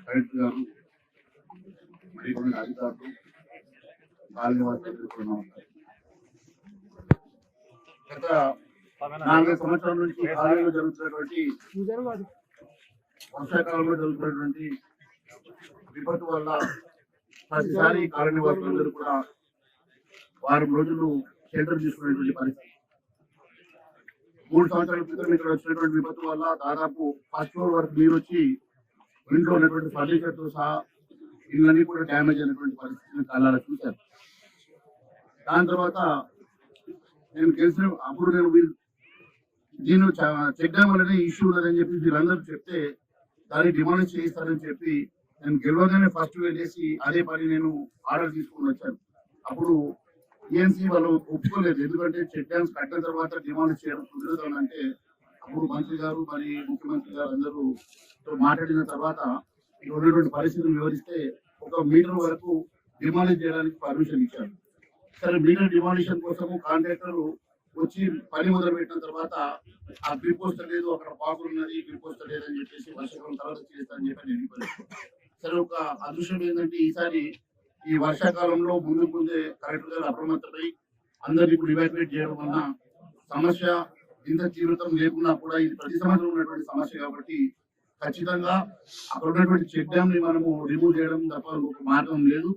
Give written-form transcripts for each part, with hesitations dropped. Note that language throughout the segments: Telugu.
కలెక్టర్ గారు మరి కొన్ని అధికారులు కాలనీ వాసులు గత 4 సంవత్సరాల నుంచి కాలనీలో జరుగుతున్నటువంటి వర్షాకాలంలో జరుగుతున్నటువంటి విపత్తు వల్ల ప్రతిసారి కాలనీ వాసులందరూ కూడా వారం రోజులు షెల్టర్ తీసుకునేటువంటి పరిస్థితి. 3 సంవత్సరాల క్రితం ఇక్కడ వచ్చినటువంటి విపత్తు వల్ల దాదాపు ఫస్ట్ ఫ్లోర్ వరకు నీరు వచ్చి ఇంట్లో ఉన్నటువంటి ఫర్నిచర్ తో సహా ఇళ్ళన్నీ కూడా డ్యామేజ్ అయినటువంటి పరిస్థితిని కళ్ళారా చూశారు. దాని తర్వాత నేను తెలిసిన అప్పుడు నేను దీన్ని చెక్ డ్యామ్ అనేది ఇష్యూ ఉన్నదని చెప్పి వీళ్ళందరూ చెప్తే దాన్ని డిమాండ్ చేయిస్తారని చెప్పి నేను గెలవగానే ఫస్ట్ వెళ్ళేసి అదే పని నేను ఆర్డర్ తీసుకుని వచ్చాను. అప్పుడు ఈఎన్సీ వాళ్ళు ఒప్పుకోలేదు. ఎందుకంటే చెక్ డ్యామ్స్ కట్టిన తర్వాత డిమాండ్ చేయడం కుదరదు అంటే అప్పుడు మంత్రి గారు మరి ముఖ్యమంత్రి గారు అందరూ మాట్లాడిన తర్వాత ఇక్కడ ఉన్నటువంటి పరిస్థితిని వివరిస్తే 1 మీటర్ వరకు డిమాలిష్ చేయడానికి పర్మిషన్ ఇచ్చారు. సరే, మీటర్ డిమాలిషన్ కోసము కాంట్రాక్టర్ వచ్చి పని మొదలు పెట్టిన తర్వాత ఆ గ్రిప్ వస్తలేదు, అక్కడ పాకులు ఉన్నది, గ్రిప్ వస్తలేదు అని చెప్పేసి వర్షాకాలం తర్వాత చేస్తానని చెప్పి నేను వెళ్ళిపోయాను. సరే, ఒక అదృష్టం ఏంటంటే ఈసారి ఈ వర్షాకాలంలో ముందే కలెక్టర్ గారు అప్రమత్తమై అందరినీ ఇప్పుడు ఇవాక్యుయేట్ చేయడం వల్ల సమస్య ఇంత తీవ్రతం లేకున్నా కూడా ఇది ప్రతి సంవత్సరం ఉన్నటువంటి సమస్య కాబట్టి ఖచ్చితంగా అక్కడ ఉన్నటువంటి చెక్ డ్యామ్ ని మనము రిమూవ్ చేయడం తప్ప ఒక మార్గం లేదు.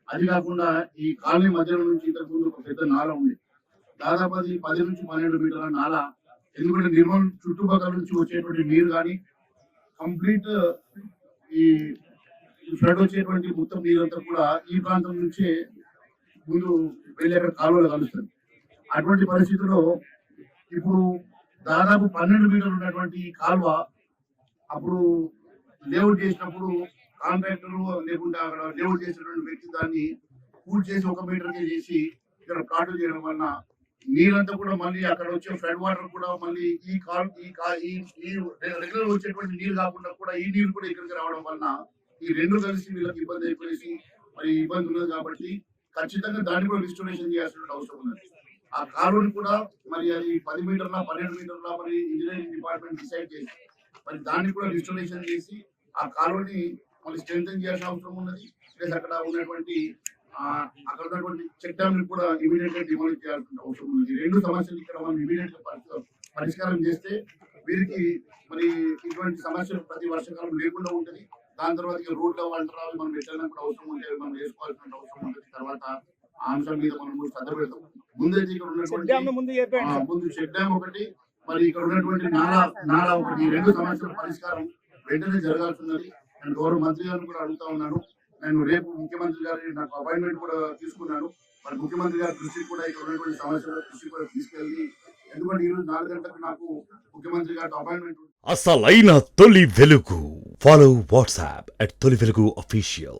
అది కాకుండా ఈ కాలనీ మధ్యలో నుంచి ఇంతకు ముందు ఒక పెద్ద నాల ఉంది. దాదాపు అది 10 నుంచి 12 మీటర్ల నాల. ఎందుకంటే నిర్మల్ చుట్టుపక్కల నుంచి వచ్చేటువంటి నీరు కానీ కంప్లీట్ ఈ ఫ్లడ్ వచ్చేటువంటి మొత్తం నీరంతా కూడా ఈ ప్రాంతం నుంచే ముందు వెళ్ళి అక్కడ కాలువలు కలుస్తుంది. అటువంటి పరిస్థితుల్లో ఇప్పుడు దాదాపు 12 మీటర్లు ఉన్నటువంటి కాలువ అప్పుడు లేఅవుట్ చేసినప్పుడు కాంట్రాక్టర్ లేకుండా అక్కడ లేఅవుట్ చేసినటువంటి వ్యక్తి దాన్ని పూర్తి చేసి 1 మీటర్కే చేసి ఇక్కడ ప్లాట్లు చేయడం వలన నీరంతా కూడా మళ్ళీ అక్కడ వచ్చే ఫ్లడ్ వాటర్ కూడా మళ్ళీ ఈ రెగ్యులర్ వచ్చేటువంటి నీరు కాకుండా కూడా ఈ నీరు కూడా ఇక్కడికి రావడం వలన ఈ రెండు కలిసి వీళ్ళకి ఇబ్బంది అయిపోయేసి మరి ఇబ్బంది ఉన్నది కాబట్టి ఖచ్చితంగా దాన్ని కూడా రిస్టోరేషన్ చేయాల్సిన అవసరం ఉన్నది. ఆ కాలువని కూడా మరి అది 10 మీటర్ల 12 మీటర్ల మరి ఇంజనీరింగ్ డిపార్ట్మెంట్ డిసైడ్ చేసి మరి దాన్ని కూడా రిస్టోరేషన్ చేసి ఆ కాలువని మళ్ళీ స్ట్రెంథెన్ చేయాల్సిన అవసరం ఉన్నది. ప్లస్ అక్కడ ఉన్నటువంటి చెక్ డ్యామ్ ని కూడా ఇమీడియట్ గా డిమాలిష్ చేయాల్సిన అవసరం ఉంది. రెండు సమస్యలు ఇక్కడ మనం ఇమీడియట్ గా పరిష్కారం చేస్తే వీరికి మరి ఇటువంటి సమస్యలు ప్రతి వర్షకాలం లేకుండా ఉంటుంది. దాని తర్వాత ఇక రోడ్ల వంటరాలు మనం ఎట్లయినా కూడా అవసరం ఉంటే మనం వేసుకోవాల్సిన అవసరం ఉంటుంది. తర్వాత ఆ అంశం మీద మనం శ్రద్ధ పెడతాం. ముందైతే ఇక్కడ ఉన్నటువంటి ముందు చెక్ డ్యామ్ ఒకటి, మరి ఇక్కడ ఉన్నటువంటి నాలా ఒకటి, ఈ రెండు సమస్యల పరిష్కారం వెంటనే జరగాల్సిందని నేను గౌరవ మంత్రి గారిని కూడా అడుగుతా ఉన్నాను. నేను రేపు ముఖ్యమంత్రి గారి నాకు అపాయింట్మెంట్ కూడా తీసుకున్నాను. మరి ముఖ్యమంత్రి గారి దృష్టికి కూడా ఇక్కడ ఉన్నటువంటి సమస్యల దృష్టి కూడా తీసుకెళ్ళి, ఎందుకంటే ఈరోజు 4 గంటలకు నాకు ముఖ్యమంత్రి గారితో అపాయింట్మెంట్. అసలైన తొలి వెలుగు. ఫాలో వాట్సాప్ @తొలి వెలుగు official.